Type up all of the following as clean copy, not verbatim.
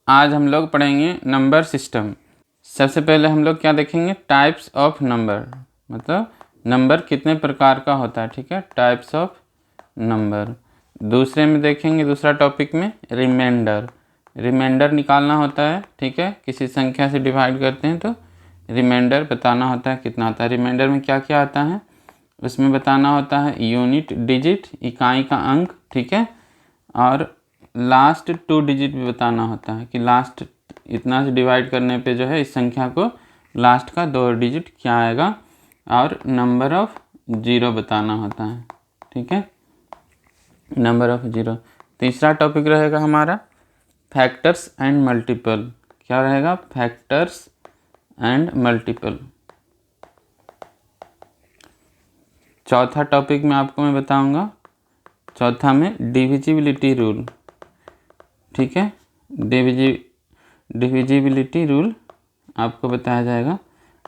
आज हम लोग पढ़ेंगे नंबर सिस्टम। सबसे पहले हम लोग क्या देखेंगे, टाइप्स ऑफ नंबर, मतलब नंबर कितने प्रकार का होता है। ठीक है, टाइप्स ऑफ नंबर। दूसरे में देखेंगे, दूसरा टॉपिक में रिमाइंडर, रिमाइंडर निकालना होता है। ठीक है, किसी संख्या से डिवाइड करते हैं तो रिमाइंडर बताना होता है कितना आता है। रिमाइंडर में क्या क्या आता है उसमें बताना होता है, यूनिट, डिजिट, इकाई का अंक। ठीक है, और लास्ट 2 डिजिट भी बताना होता है कि लास्ट इतना से डिवाइड करने पे जो है इस संख्या को लास्ट का 2 डिजिट क्या आएगा, और नंबर ऑफ ज़ीरो बताना होता है। ठीक है, नंबर ऑफ ज़ीरो। तीसरा टॉपिक रहेगा हमारा फैक्टर्स एंड मल्टीपल। क्या रहेगा, फैक्टर्स एंड मल्टीपल। चौथा टॉपिक में आपको मैं बताऊंगा, चौथा में डिविजिबिलिटी रूल। ठीक है, डिविजिबिलिटी रूल आपको बताया जाएगा।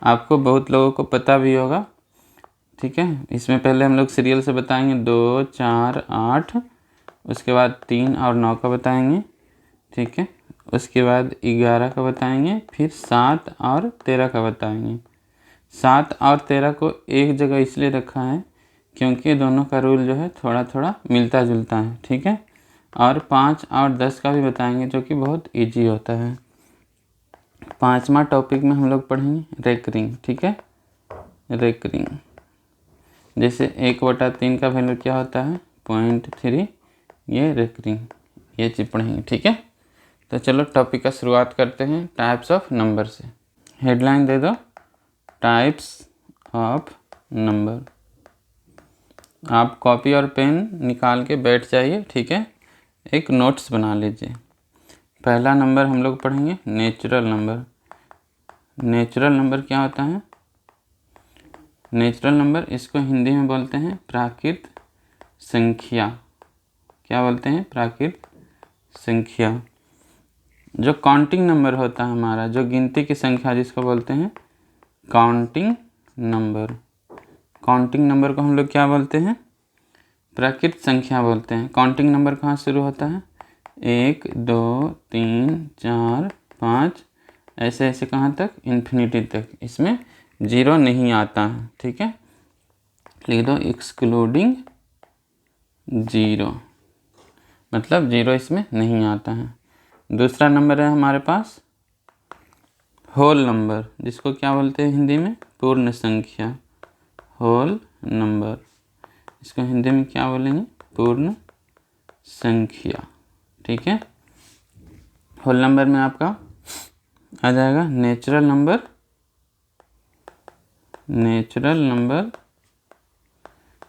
आपको बहुत लोगों को पता भी होगा। ठीक है, इसमें पहले हम लोग सीरियल से बताएंगे 2, 4, 8, उसके बाद 3 और 9 का बताएंगे। ठीक है, उसके बाद 11 का बताएंगे, फिर 7 और 13 का बताएंगे। 7 और 13 को एक जगह इसलिए रखा है क्योंकि दोनों का रूल जो है थोड़ा थोड़ा मिलता जुलता है। ठीक है, और 5 और 10 का भी बताएंगे जो कि बहुत इजी होता है। पांचवा टॉपिक में हम लोग पढ़ेंगे रेकरिंग। ठीक है, रेकरिंग, जैसे 1/3 का वैल्यू क्या होता है, 0.3, ये रेकरिंग, ये चीज़ पढ़ेंगे। ठीक है, तो चलो टॉपिक का शुरुआत करते हैं टाइप्स ऑफ नंबर से। हेडलाइन दे दो, टाइप्स ऑफ नंबर। आप कॉपी और पेन निकाल के बैठ जाइए। ठीक है, एक नोट्स बना लीजिए। पहला नंबर हम लोग पढ़ेंगे नेचुरल नंबर। नेचुरल नंबर क्या होता है, नेचुरल नंबर इसको हिंदी में बोलते हैं प्राकृत संख्या। क्या बोलते हैं, प्राकृत संख्या। जो काउंटिंग नंबर होता है हमारा, जो गिनती की संख्या जिसको बोलते हैं काउंटिंग नंबर। काउंटिंग नंबर को हम लोग क्या बोलते हैं, प्राकृत संख्या बोलते हैं। काउंटिंग नंबर कहाँ शुरू होता है, 1, 2, 3, 4, 5, ऐसे ऐसे कहाँ तक, इन्फिनिटी तक। इसमें जीरो नहीं आता है। ठीक है, लिख दो एक्सक्लूडिंग ज़ीरो, मतलब ज़ीरो इसमें नहीं आता है। दूसरा नंबर है हमारे पास होल नंबर, जिसको क्या बोलते हैं हिंदी में, पूर्ण संख्या। होल नंबर, इसको हिंदी में क्या बोलेंगे, पूर्ण संख्या। ठीक है, होल नंबर में आपका आ जाएगा natural number, natural number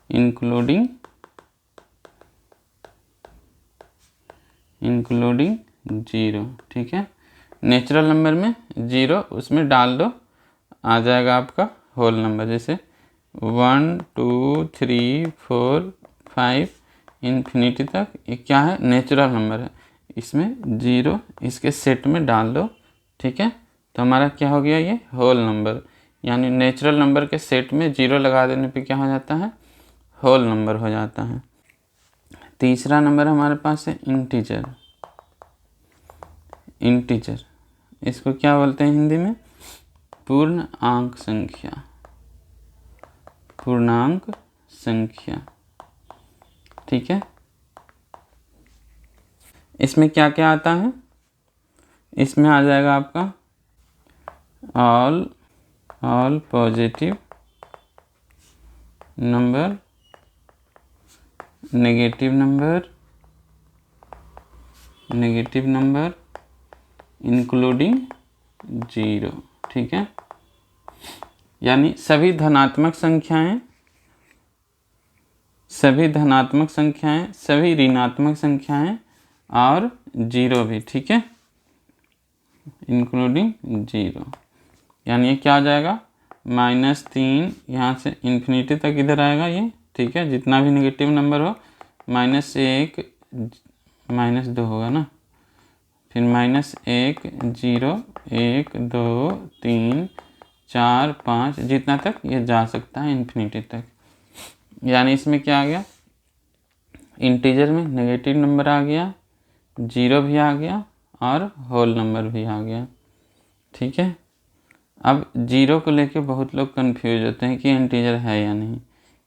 including zero. ठीक है, नेचुरल नंबर में ज़ीरो उसमें डाल दो, आ जाएगा आपका होल नंबर। जैसे 1, 2, 3, 4, 5 इन्फिनिटी तक, ये क्या है, नेचुरल नंबर है। इसमें ज़ीरो इसके सेट में डाल दो। ठीक है, तो हमारा क्या हो गया, ये होल नंबर। यानी नेचुरल नंबर के सेट में ज़ीरो लगा देने पे क्या हो जाता है, होल नंबर हो जाता है। तीसरा नंबर हमारे पास है इंटीजर। इंटीजर, इसको क्या बोलते हैं हिंदी में, पूर्णांक संख्या। पूर्णांक संख्या। ठीक है, इसमें क्या क्या आता है, इसमें आ जाएगा आपका all positive number, negative number including zero. ठीक है, यानी सभी धनात्मक संख्याएं, सभी धनात्मक संख्याएं, सभी ऋणात्मक संख्याएं और ज़ीरो भी। ठीक है, इंक्लूडिंग ज़ीरो, यानी ये क्या हो जाएगा, -3 यहाँ से इन्फिनिटी तक इधर आएगा ये। ठीक है, जितना भी नेगेटिव नंबर हो, -1, -2 होगा ना, फिर -1, 0, 1, 2, 3, 4, 5, जितना तक ये जा सकता है इन्फिनिटी तक। यानी इसमें क्या आ गया, इंटीजर में नेगेटिव नंबर आ गया, ज़ीरो भी आ गया और होल नंबर भी आ गया। ठीक है, अब जीरो को लेके बहुत लोग कंफ्यूज होते हैं कि इंटीजर है या नहीं,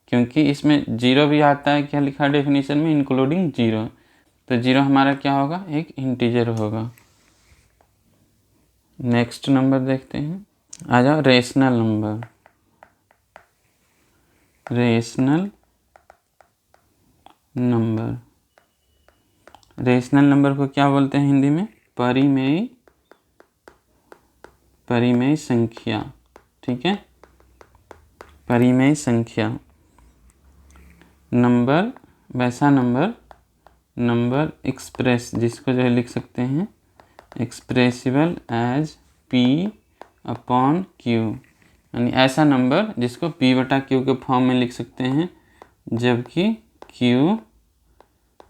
क्योंकि इसमें जीरो भी आता है, क्या लिखा डेफिनेशन में, इंक्लूडिंग जीरो। तो जीरो हमारा क्या होगा, एक इंटीजर होगा। नेक्स्ट नंबर देखते हैं, आ जाओ rational number. Rational number, rational number को क्या बोलते हैं हिंदी में, परिमेय, परिमेय संख्या। ठीक है, परिमेय संख्या। नंबर, वैसा नंबर, नंबर एक्सप्रेस, जिसको जो है लिख सकते हैं expressible as p upon q, यानी ऐसा नंबर जिसको p बटा q के फॉर्म में लिख सकते हैं, जबकि q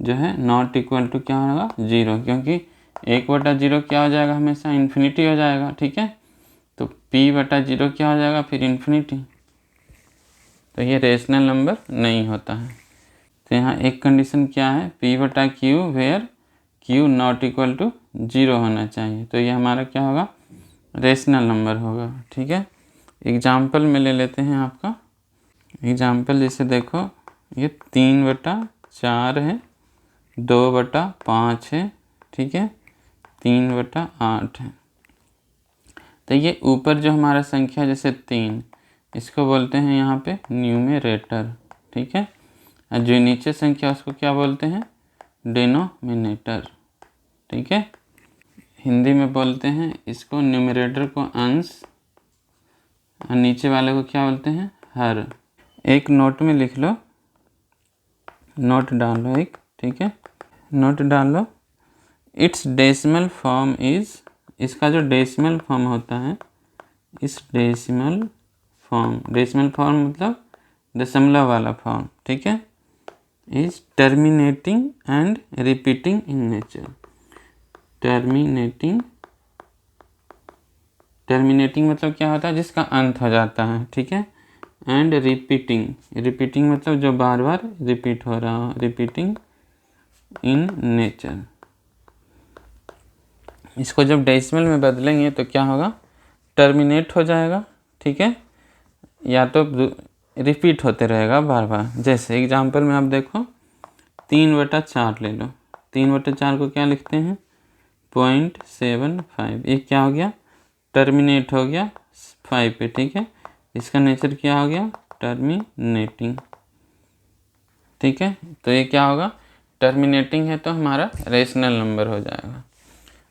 जो है नॉट इक्वल टू क्या होगा, जीरो, क्योंकि 1/0 क्या हो जाएगा, हमेशा इन्फिनिटी हो जाएगा। ठीक है, तो p/0 क्या हो जाएगा, फिर इन्फिनिटी। तो ये रेशनल नंबर नहीं होता है। तो यहाँ एक कंडीशन क्या है, p/q where q not equal to zero होना चाहिए, तो ये हमारा क्या होगा, रेशनल नंबर होगा। ठीक है, एग्जाम्पल में ले लेते हैं आपका एग्जाम्पल, जैसे देखो ये 3/4 है, 2/5 है, ठीक है, 3/8 है। तो ये ऊपर जो हमारा संख्या जैसे 3, इसको बोलते हैं यहाँ पे न्यूमरेटर। ठीक है, और जो नीचे संख्या उसको क्या बोलते हैं, डिनोमिनेटर। ठीक है, हिंदी में बोलते हैं इसको, न्यूमरेटर को अंश, और नीचे वाले को क्या बोलते हैं, हर। एक नोट में लिख लो, नोट डालो एक, ठीक है, नोट डालो, इट्स डेसिमल फॉर्म इज, इसका जो डेसिमल फॉर्म होता है, इस डेसिमल फॉर्म, डेसिमल फॉर्म मतलब दशमलव वाला फॉर्म, ठीक है, is terminating and repeating in nature. Terminating, terminating मतलब क्या होता है, जिसका अंत हो जाता है। ठीक है, एंड रिपीटिंग, रिपीटिंग मतलब जो बार बार रिपीट हो रहा हो, रिपीटिंग इन नेचर। इसको जब डेसिमल में बदलेंगे तो क्या होगा, टर्मिनेट हो जाएगा। ठीक है, या तो रिपीट होते रहेगा बार बार। जैसे एग्जांपल में आप देखो 3/4 ले लो, 3/4 को क्या लिखते हैं, 0.75, ये क्या हो गया, टर्मिनेट हो गया 5 पे। ठीक है, इसका नेचर क्या हो गया, टर्मिनेटिंग। ठीक है, तो ये क्या होगा, टर्मिनेटिंग है, तो हमारा रेशनल नंबर हो जाएगा।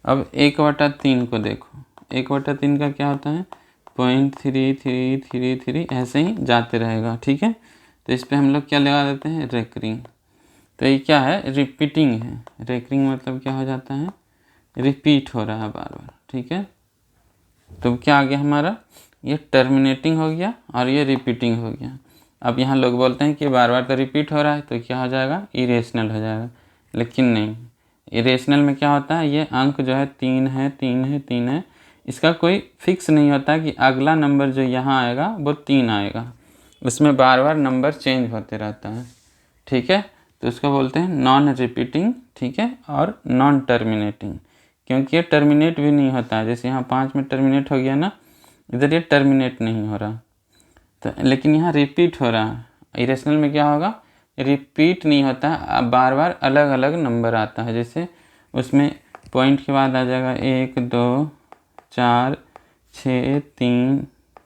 अब 1/3 को देखो, 1/3 का क्या होता है, 0.3333, ऐसे ही जाते रहेगा। ठीक है, तो इस पर हम लोग क्या लगा देते हैं, रेकरिंग। तो ये क्या है, रिपीटिंग है। रेकरिंग मतलब क्या हो जाता है, रिपीट हो रहा है बार बार। ठीक है, तो क्या आ गया हमारा, ये टर्मिनेटिंग हो गया और ये रिपीटिंग हो गया। अब यहाँ लोग बोलते हैं कि बार बार तो रिपीट हो रहा है, तो क्या हो जाएगा, इरेशनल हो जाएगा। लेकिन नहीं, इरेशनल में क्या होता है, ये अंक जो है 3 है, 3 है, 3 है, इसका कोई फिक्स नहीं होता कि अगला नंबर जो यहाँ आएगा वो 3 आएगा, उसमें बार बार नंबर चेंज होते रहता है। ठीक है, तो उसको बोलते हैं नॉन रिपीटिंग। ठीक है, और नॉन टर्मिनेटिंग, क्योंकि ये टर्मिनेट भी नहीं होता है। जैसे यहाँ 5 में टर्मिनेट हो गया ना, इधर ये टर्मिनेट नहीं हो रहा, तो लेकिन यहाँ रिपीट हो रहा है। इरेशनल में क्या होगा, रिपीट नहीं होता, अब बार बार अलग अलग नंबर आता है। जैसे उसमें पॉइंट के बाद आ जाएगा 1 2 4 6 3,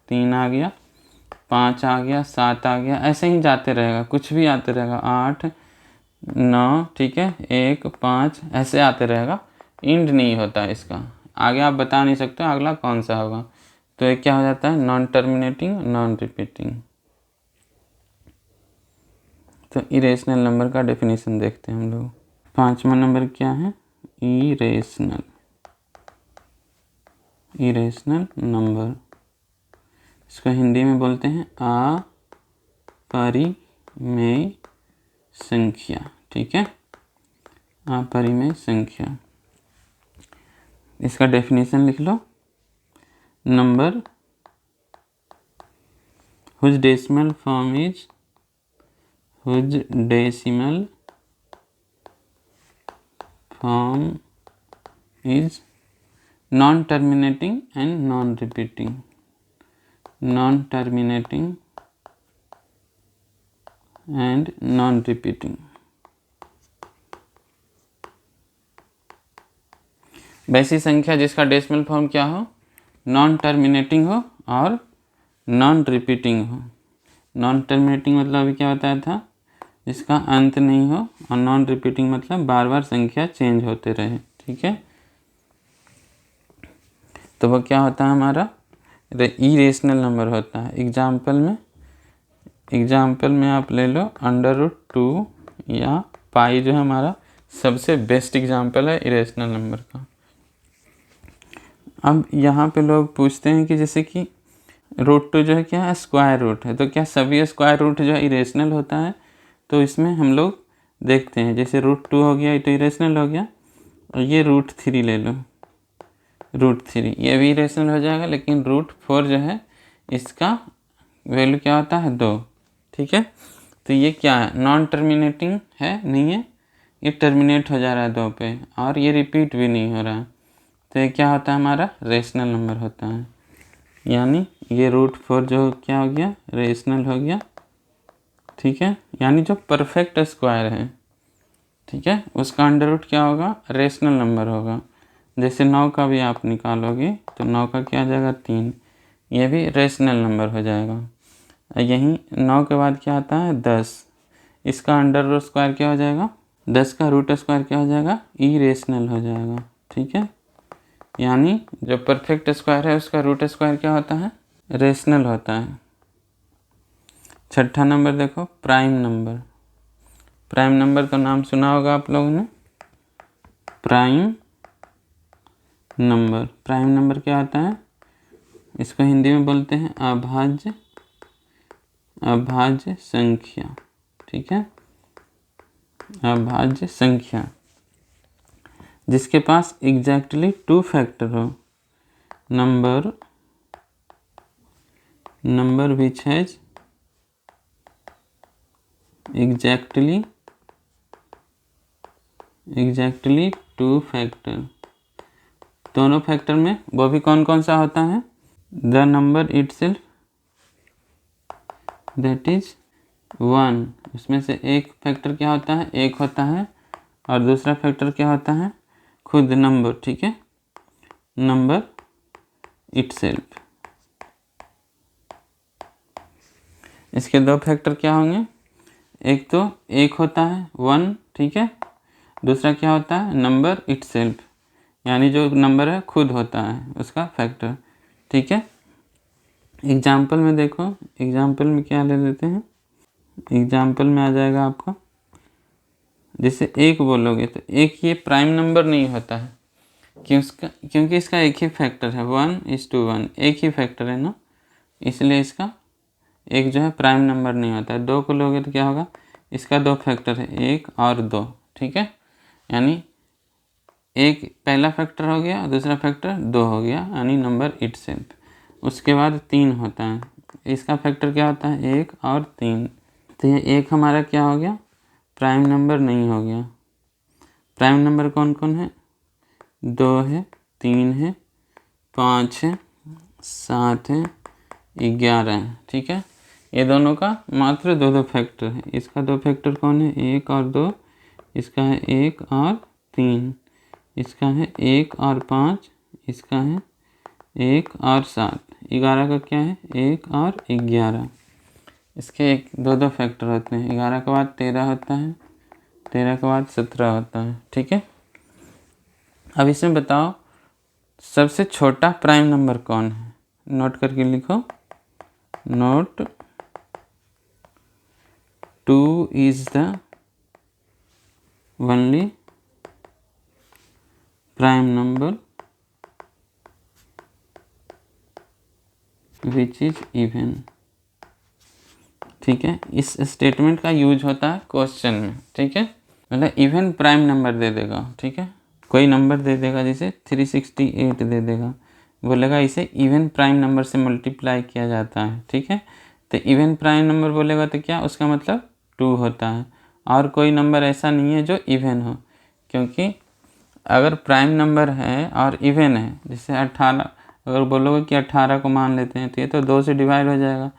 3 आ गया, 5 आ गया, 7 आ गया, ऐसे ही जाते रहेगा, कुछ भी आते रहेगा, 8 9, ठीक है, 1 5, ऐसे आते रहेगा, इंड नहीं होता इसका। आगे आप बता नहीं सकते अगला कौन सा होगा, तो ये क्या हो जाता है, नॉन टर्मिनेटिंग, नॉन रिपीटिंग। तो इरेशनल नंबर का डेफिनेशन देखते हैं हम लोग। 5वां नंबर क्या है, इरेशनल, इरेशनल नंबर, इसको हिंदी में बोलते हैं अपरिमेय संख्या। ठीक है, अपरिमेय संख्या, इसका डेफिनेशन लिख लो, number whose decimal form is, whose decimal form is non-terminating and non-repeating. Non-terminating and non-repeating. वैसी संख्या जिसका डेसिमल फॉर्म क्या हो, नॉन टर्मिनेटिंग हो और नॉन रिपीटिंग हो। नॉन टर्मिनेटिंग मतलब अभी क्या बताया था, जिसका अंत नहीं हो, और नॉन रिपीटिंग मतलब बार बार संख्या चेंज होते रहे। ठीक है, तो वो क्या होता है हमारा इरेशनल नंबर होता है। एग्जाम्पल में आप ले लो √2 या पाई, जो है हमारा सबसे बेस्ट एग्जाम्पल है इरेशनल नंबर का। अब यहाँ पे लोग पूछते हैं कि जैसे कि √2 जो है क्या है, स्क्वायर रूट है, तो क्या सभी स्क्वायर रूट जो है इरेशनल होता है? तो इसमें हम लोग देखते हैं, जैसे √2 हो गया, ये तो इरेशनल हो गया, और ये √3 ले लो, √3 ये भी इरेशनल हो जाएगा, लेकिन √4 जो है इसका वैल्यू क्या होता है, 2। ठीक है, तो ये क्या है, नॉन टर्मिनेटिंग है, नहीं है, ये टर्मिनेट हो जा रहा है 2 पे, और ये रिपीट भी नहीं हो रहा है, तो ये क्या होता है हमारा रेशनल नंबर होता है। यानी ये √4 जो क्या हो गया, रेशनल हो गया। ठीक है, यानी जो परफेक्ट स्क्वायर है, ठीक है, उसका अंडर रूट क्या होगा, रेशनल नंबर होगा। जैसे 9 का भी आप निकालोगे तो 9 का क्या आ जाएगा, 3, ये भी रेशनल नंबर हो जाएगा। यहीं 9 के बाद क्या आता है, 10, इसका अंडर रूट स्क्वायर क्या हो जाएगा, 10 का रूट स्क्वायर क्या हो जाएगा, इरेशनल हो जाएगा। ठीक है, यानी जो परफेक्ट स्क्वायर है उसका रूट स्क्वायर क्या होता है, रेशनल होता है। छठा नंबर देखो, प्राइम नंबर। प्राइम नंबर तो नाम सुना होगा आप लोगों ने, प्राइम नंबर। प्राइम नंबर क्या होता है, इसको हिंदी में बोलते हैं अभाज्य संख्या। ठीक है, अभाज्य संख्या जिसके पास एग्जैक्टली 2 फैक्टर हो। Number which has exactly 2 factor. दोनों फैक्टर में वो भी कौन कौन सा होता है, the number itself that is 1, उसमें से एक फैक्टर क्या होता है, 1 होता है, और दूसरा फैक्टर क्या होता है, खुद नंबर। ठीक है, नंबर इटसेल्फ। इसके 2 फैक्टर क्या होंगे, एक तो 1 होता है 1, ठीक है, दूसरा क्या होता है, नंबर इटसेल्फ, यानी जो नंबर है खुद होता है उसका फैक्टर। ठीक है, एग्जाम्पल में देखो, एग्जाम्पल में क्या ले लेते हैं, एग्जाम्पल में आ जाएगा आपका, जैसे 1 बोलोगे तो 1 ये प्राइम नंबर नहीं होता है, क्योंकि इसका एक ही फैक्टर है, 1:1, एक ही फैक्टर है ना, इसलिए इसका एक जो है प्राइम नंबर नहीं होता है। 2 को लोगे तो क्या होगा, इसका 2 फैक्टर है, 1 और 2। ठीक है, यानी एक पहला फैक्टर हो गया, दूसरा फैक्टर 2 हो गया, यानी नंबर इटसेल्फ। उसके बाद 3 होता है, इसका फैक्टर क्या होता है, 1 और 3, तो ये 1 हमारा क्या हो गया, प्राइम नंबर नहीं हो गया। प्राइम नंबर कौन कौन है, 2 है, 3 है, 5 है, 7 है, 11 है। ठीक है, ये दोनों का मात्र 2 फैक्टर है। इसका 2 फैक्टर कौन है, 1 और 2, इसका है 1 और 3, इसका है 1 और 5, इसका है 1 और 7, 11 का क्या है, 1 और 11। इसके 2 फैक्टर होते हैं, 11 के बाद 13 होता है, 13 के बाद 17 होता है। ठीक है, अब इसमें बताओ सबसे छोटा प्राइम नंबर कौन है, नोट करके लिखो, note 2 is the only prime number which is even। ठीक है, इस स्टेटमेंट का यूज होता है क्वेश्चन में। ठीक है, मतलब इवन प्राइम नंबर दे देगा, ठीक है, कोई नंबर दे देगा, जैसे 368 दे देगा, बोलेगा इसे इवन प्राइम नंबर से मल्टीप्लाई किया जाता है। ठीक है, तो इवन प्राइम नंबर बोलेगा तो क्या, उसका मतलब 2 होता है, और कोई नंबर ऐसा नहीं है जो इवन हो, क्योंकि अगर प्राइम नंबर है और इवन है, जैसे 18, अगर बोलोगे कि 18 को मान लेते हैं तो ये तो 2 से डिवाइड हो जाएगा।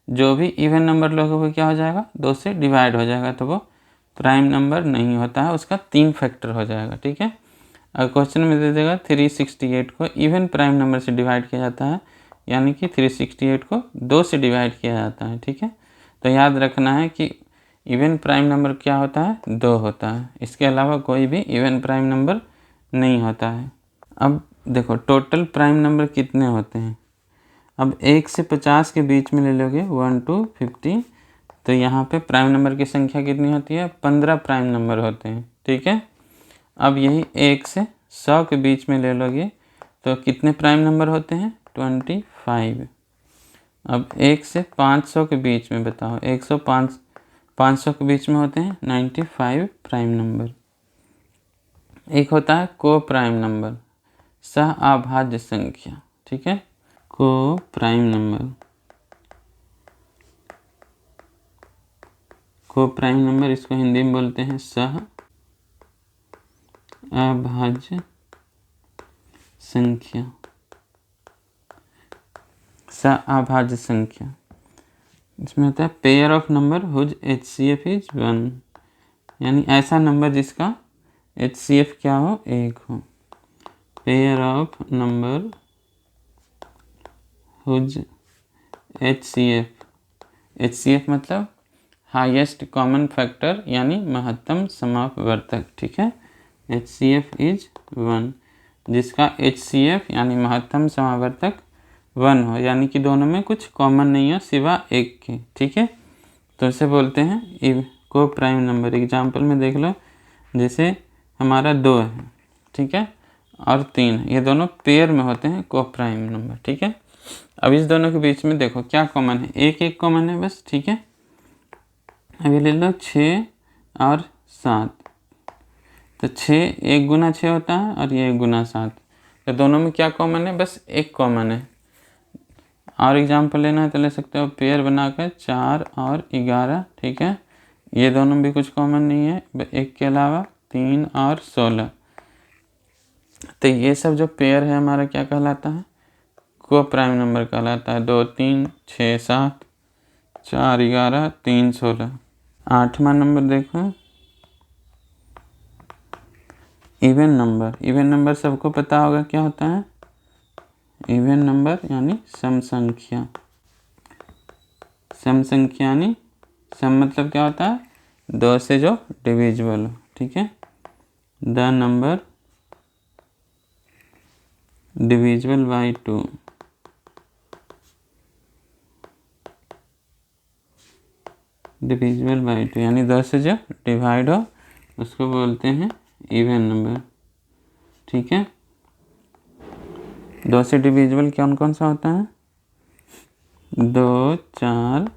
जो भी इवन नंबर लोगे क्या हो जाएगा, 2 से डिवाइड हो जाएगा, तो वो प्राइम नंबर नहीं होता है, उसका 3 फैक्टर हो जाएगा। ठीक है, अगर क्वेश्चन में दे देगा 368 को इवन प्राइम नंबर से डिवाइड किया जाता है, यानी कि 368 को 2 से डिवाइड किया जाता है। ठीक है, तो याद रखना है कि इवन प्राइम नंबर क्या होता है, 2 होता है, इसके अलावा कोई भी इवन प्राइम नंबर नहीं होता है। अब देखो टोटल प्राइम नंबर कितने होते हैं। अब 1 से 50 के बीच में ले लोगे 1 to 50, तो यहाँ पे प्राइम नंबर की संख्या कितनी होती है, 15 प्राइम नंबर होते हैं। ठीक है, अब यही 1 से 100 के बीच में ले लोगे तो कितने प्राइम नंबर होते हैं, 25। अब 1 से 500 के बीच में बताओ, 500 के बीच में होते हैं 95 प्राइम नंबर। एक होता है को प्राइम नंबर, सह अभाज्य संख्या। ठीक है, को प्राइम नंबर, को प्राइम नंबर इसको हिंदी में बोलते हैं सह अभाज्य संख्या, सह अभाज्य संख्या। इसमें होता है pair of number whose HCF is 1, यानी ऐसा नंबर जिसका HCF क्या हो, 1 हो। Pair of number whose HCF मतलब हाईएस्ट कॉमन फैक्टर, यानी महत्तम समापवर्तक। ठीक है, HCF इज 1, जिसका HCF यानी महत्तम समावर्तक 1 हो, यानी कि दोनों में कुछ कॉमन नहीं हो सिवा 1 के। ठीक है, तो इसे बोलते हैं को प्राइम नंबर। एग्जाम्पल में देख लो, जैसे हमारा 2 है, ठीक है, और 3 है, ये दोनों पेयर में होते हैं को प्राइम नंबर। ठीक है, अब इस दोनों के बीच में देखो क्या कॉमन है, 1 कॉमन है बस। ठीक है, अभी ले लो 6 और 7, तो 6 1 गुना 6 होता है और ये 1 गुना 7, तो दोनों में क्या कॉमन है, बस 1 कॉमन है। और एग्जाम्पल लेना है तो ले सकते हो पेयर बनाकर 4 और 11। ठीक है, ये दोनों भी कुछ कॉमन नहीं है, 1 के अलावा 3 और 16, तो ये सब जो पेयर है हमारा क्या कहलाता है, को प्राइम नंबर कहलाता है। 2 3 6 7, 4 11, 3 16। 8वां नंबर देखो इवन नंबर। इवन नंबर सबको पता होगा क्या होता है, इवन नंबर यानी सम संख्या। सम संख्या यानी सम मतलब क्या होता है, 2 से जो डिविजिबल हो। ठीक है, the number divisible by 2, divisible by 2 यानी 2 से जो डिवाइड हो उसको बोलते हैं इवन नंबर। ठीक है, 2 से डिविजिबल कौन कौन सा होता है, 2 4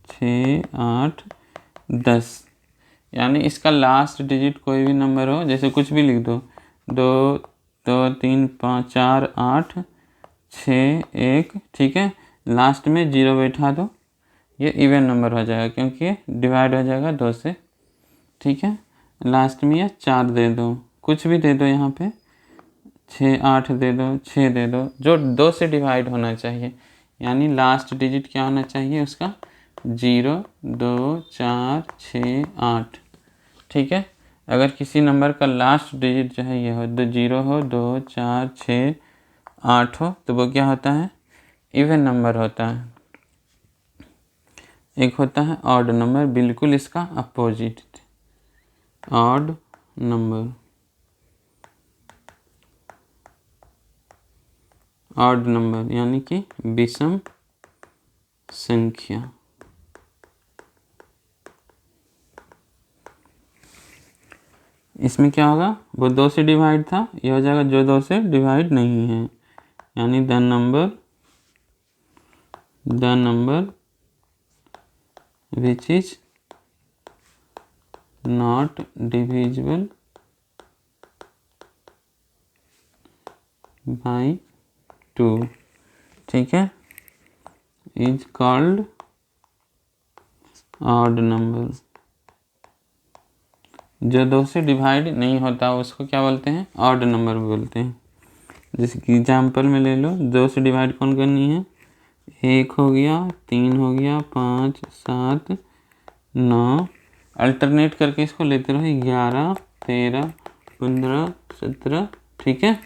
6 8 10, यानी इसका लास्ट डिजिट कोई भी नंबर हो, जैसे कुछ भी लिख दो, 2 2 3 5 4 8 6 1। ठीक है, लास्ट में 0 बैठा दो, ये इवन नंबर हो जाएगा क्योंकि ये डिवाइड हो जाएगा 2 से। ठीक है, लास्ट में ये 4 दे दो, कुछ भी दे दो, यहाँ पे 6 8 दे दो, 6 दे दो, जो 2 से डिवाइड होना चाहिए, यानी लास्ट डिजिट क्या होना चाहिए उसका, 0 2 4 6 8। ठीक है, अगर किसी नंबर का लास्ट डिजिट जो है ये हो, 0 हो 2 4 6 8 हो, तो वो क्या होता है, इवन नंबर होता है। एक होता है ऑड नंबर, बिल्कुल इसका opposite, odd number. Odd number यानी कि विषम संख्या। इसमें क्या होगा, वो 2 से डिवाइड था, ये हो जाएगा जो 2 से डिवाइड नहीं है, यानी the number which is not divisible by 2। ठीक है, इज कॉल्ड ऑड नंबर। जो 2 से डिवाइड नहीं होता उसको क्या बोलते हैं? ऑड नंबर बोलते हैं। जैसे कि एग्जाम्पल में ले लो, 2 से डिवाइड कौन करनी है? 1 हो गया, 3 हो गया, 5, 7, 9, अल्टरनेट करके इसको लेते रहो, 11, 13, 15, 17, ठीक है।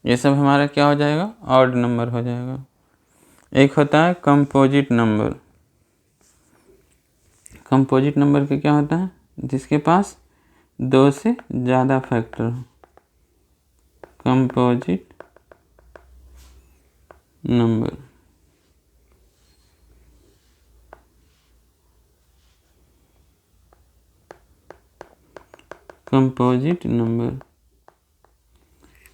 ये सब हमारा क्या हो जाएगा? ऑड नंबर हो जाएगा। एक होता है कंपोजिट नंबर। कंपोजिट नंबर का क्या होता है? जिसके पास 2 से ज़्यादा फैक्टर हो, composite number. Composite number,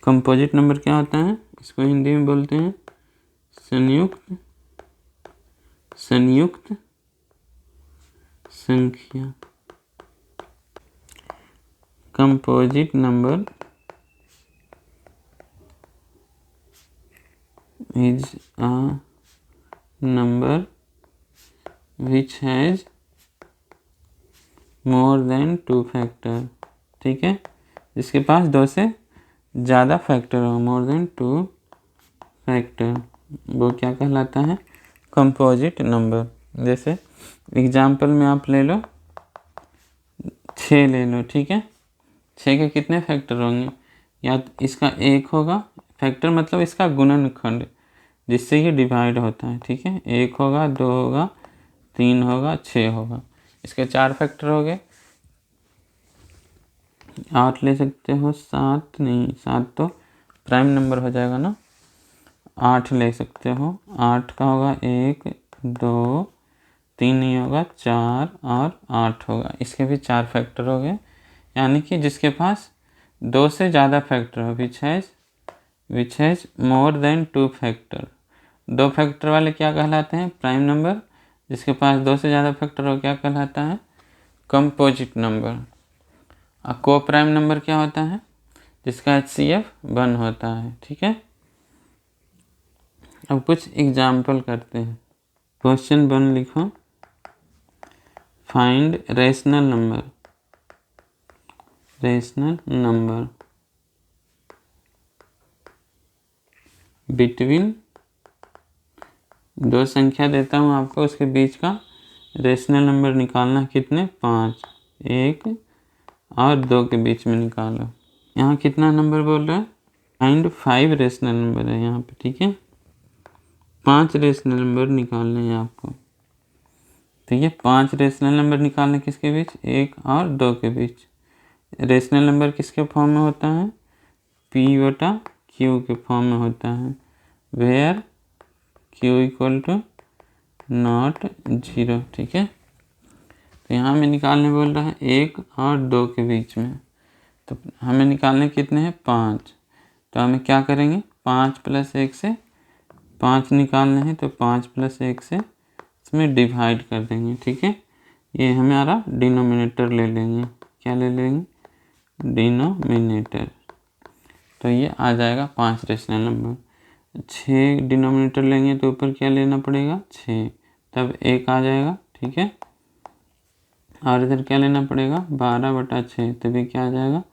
composite number क्या होता है? इसको हिंदी में बोलते हैं संयुक्त संयुक्त संख्या। Composite number is a number which has more than 2 factor, ठीक है, जिसके पास 2 से ज़्यादा फैक्टर हो, मोर देन 2 फैक्टर, वो क्या कहलाता है? Composite number. जैसे एग्जाम्पल में आप ले लो 6 ले लो, ठीक है। 6 के कितने फैक्टर होंगे? या इसका 1 होगा, फैक्टर मतलब इसका गुणनखंड जिससे ये डिवाइड होता है, ठीक है। 1 होगा, 2 होगा, 3 होगा, 6 होगा। इसके 4 फैक्टर हो गए। 8 ले सकते हो, 7 नहीं, 7 तो प्राइम नंबर हो जाएगा ना। 8 ले सकते हो, 8 का होगा 1, 2, 3 नहीं होगा, 4 और 8 होगा। इसके भी 4 फैक्टर हो गए। यानी कि जिसके पास 2 से ज़्यादा फैक्टर हो, which has more than 2 factor. 2 factor वाले क्या कहलाते हैं? Prime number. जिसके पास 2 से ज़्यादा फैक्टर हो क्या कहलाता है? Composite number. और को प्राइम नंबर क्या होता है? जिसका HCF 1 होता है, ठीक है। अब कुछ एग्जाम्पल करते हैं। क्वेश्चन 1 लिखो, फाइंड रेशनल नंबर बिटवीन, 2 संख्या देता हूँ आपको, उसके बीच का रेशनल नंबर निकालना। कितने? 5, 1 और 2 के बीच में निकालो। यहाँ कितना नंबर बोल रहा है? फाइंड 5 रेशनल नंबर है यहाँ पे, ठीक है। 5 रेशनल नंबर निकालने हैं आपको। तो ये 5 रेशनल नंबर निकालने किसके बीच? 1 और 2 के बीच। रेशनल नंबर किसके फॉर्म में होता है? P/Q के फॉर्म में होता है, where Q equal to not 0, ठीक है। तो यहाँ में निकालने बोल रहा है 1 और 2 के बीच में। तो हमें निकालने कितने हैं? 5। तो हमें क्या करेंगे? 5 + 1 से 5 निकालने हैं, तो 5 + 1 से इसमें डिवाइड कर देंगे, ठीक है। ये हमारा डिनोमिनेटर ले लेंगे। क्या ले लेंगे? डिनोमिनेटर। तो ये आ जाएगा 5 रेशनल नंबर। 6 डिनोमिनेटर लेंगे तो ऊपर क्या लेना पड़ेगा? 6, तब 1 आ जाएगा, ठीक है। और इधर क्या लेना पड़ेगा? 12/6, तभी क्या आ जाएगा?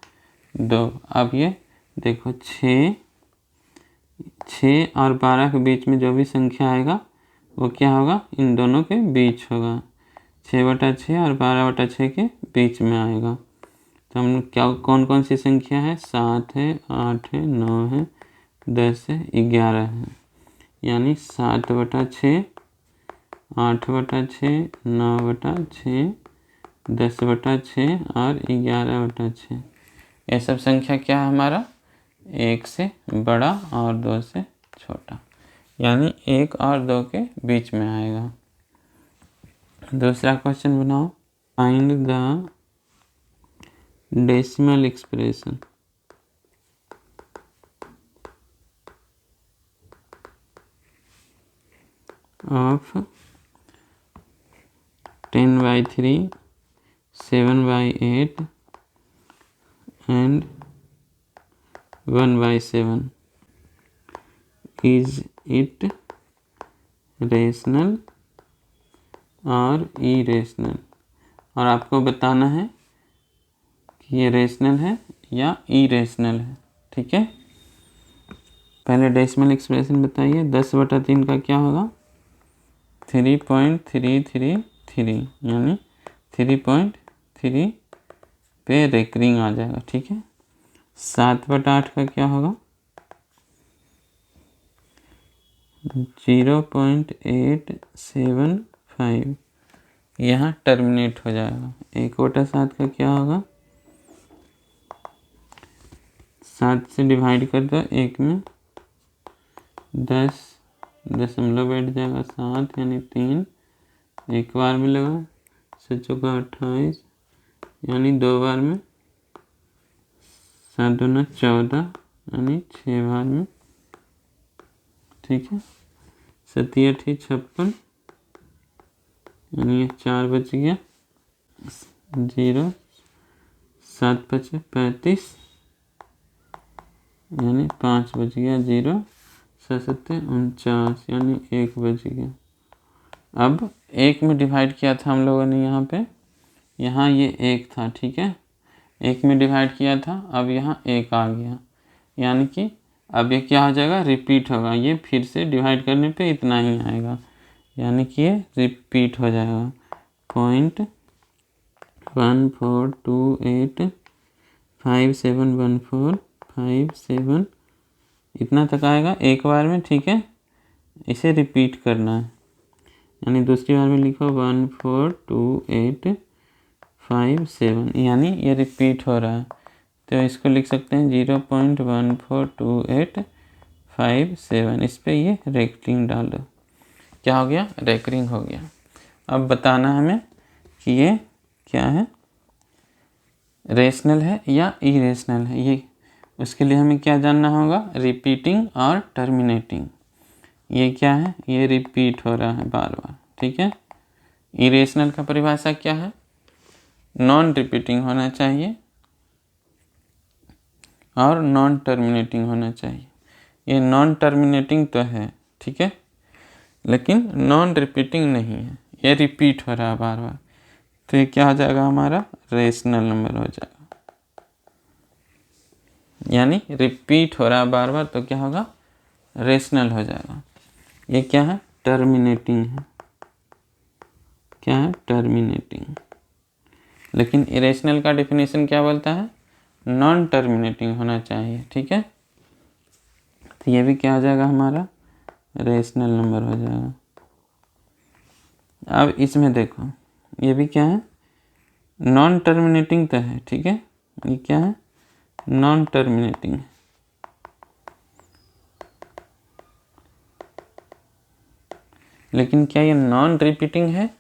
2। अब ये देखो 6 और 12 के बीच में जो भी संख्या आएगा वो क्या होगा? इन दोनों के बीच होगा। 6/6 और 12/6 के बीच में आएगा। तो हम क्या, कौन कौन सी संख्या है? 7 है, 8 है, 9 है, 10 है, 11 है। यानी 7/6, 8/6, 9/6, 10/6 और 11/6। ये सब संख्या क्या है हमारा? 1 से बड़ा और 2 से छोटा, यानी 1 और 2 के बीच में आएगा। दूसरा क्वेश्चन बनाओ, find the decimal expression of 10/3, 7/8 and 1/7. Is it rational और irrational? और आपको बताना है कि ये रेशनल है या इरेशनल है। ठीक है, पहले डेसिमल एक्सप्रेशन बताइए। 10/3 का क्या होगा? 3.333 यानी 3.3 पे रेकरिंग आ जाएगा। ठीक है, 7/8 का क्या होगा? 0.875 यहाँ टर्मिनेट हो जाएगा। 1/7 का क्या होगा? 7 से डिवाइड कर दो, 1 में 10 दशमलव बैठ जाएगा 7 यानी 3, एक बार में लगा 7×4 = 28 यानी 2 बार में, 7×2 = 14 यानी 6 बार में। ठीक है, 7×8 = 56 यानी 4 बच गया। 0 7×5 = 35 यानी 5 बच गया। 0 7 7 49 यानी 1 बच गया। अब 1 में डिवाइड किया था हम लोगों ने यहाँ पे, यहाँ ये 1 था। ठीक है, 1 में डिवाइड किया था, अब यहाँ 1 आ गया, यानी कि अब ये क्या हो जाएगा? रिपीट होगा। ये फिर से डिवाइड करने पे इतना ही आएगा, यानी कि ये रिपीट हो जाएगा। 0.1428571457 इतना तक आएगा एक बार में। ठीक है, इसे रिपीट करना है, यानी दूसरी बार में लिखो 142857 यानी ये रिपीट हो रहा है, तो इसको लिख सकते हैं 0.142857। इस पे ये रेकरिंग डाल दो, क्या हो गया? रेकरिंग हो गया। अब बताना हमें कि ये क्या है, रेशनल है या इरेशनल है। ये उसके लिए हमें क्या जानना होगा? रिपीटिंग और टर्मिनेटिंग। ये क्या है? ये रिपीट हो रहा है बार बार। ठीक है, इरेशनल का परिभाषा क्या है? नॉन रिपीटिंग होना चाहिए और नॉन टर्मिनेटिंग होना चाहिए। ये नॉन टर्मिनेटिंग तो है, ठीक है, लेकिन नॉन रिपीटिंग नहीं है, ये रिपीट हो रहा है बार बार, तो ये क्या हो जाएगा? हमारा रेशनल नंबर हो जाएगा। यानी रिपीट हो रहा है बार बार, तो क्या होगा? रेशनल हो जाएगा। ये क्या है? टर्मिनेटिंग है। क्या है? टर्मिनेटिंग। लेकिन इरेशनल का डेफिनेशन क्या बोलता है? नॉन टर्मिनेटिंग होना चाहिए। ठीक है, तो ये भी क्या हो जाएगा? हमारा रेशनल नंबर हो जाएगा। अब इसमें देखो, ये भी क्या है? नॉन टर्मिनेटिंग तो है। ठीक है, ये क्या है? नॉन टर्मिनेटिंग है। लेकिन क्या ये नॉन रिपीटिंग है?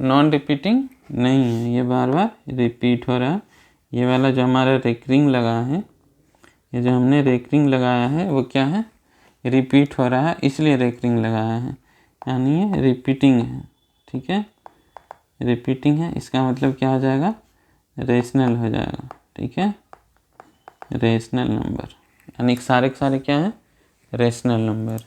नॉन रिपीटिंग नहीं है, ये बार बार रिपीट हो रहा है। ये वाला जो हमारा रेकरिंग लगा है, ये जो हमने रेकरिंग लगाया है वो क्या है? रिपीट हो रहा है, इसलिए रेकरिंग लगाया है, यानी ये रिपीटिंग है। ठीक है, रिपीटिंग है, इसका मतलब क्या हो जाएगा? रेशनल हो जाएगा। ठीक है, रेशनल नंबर, यानी सारे के सारे क्या है? Rational number.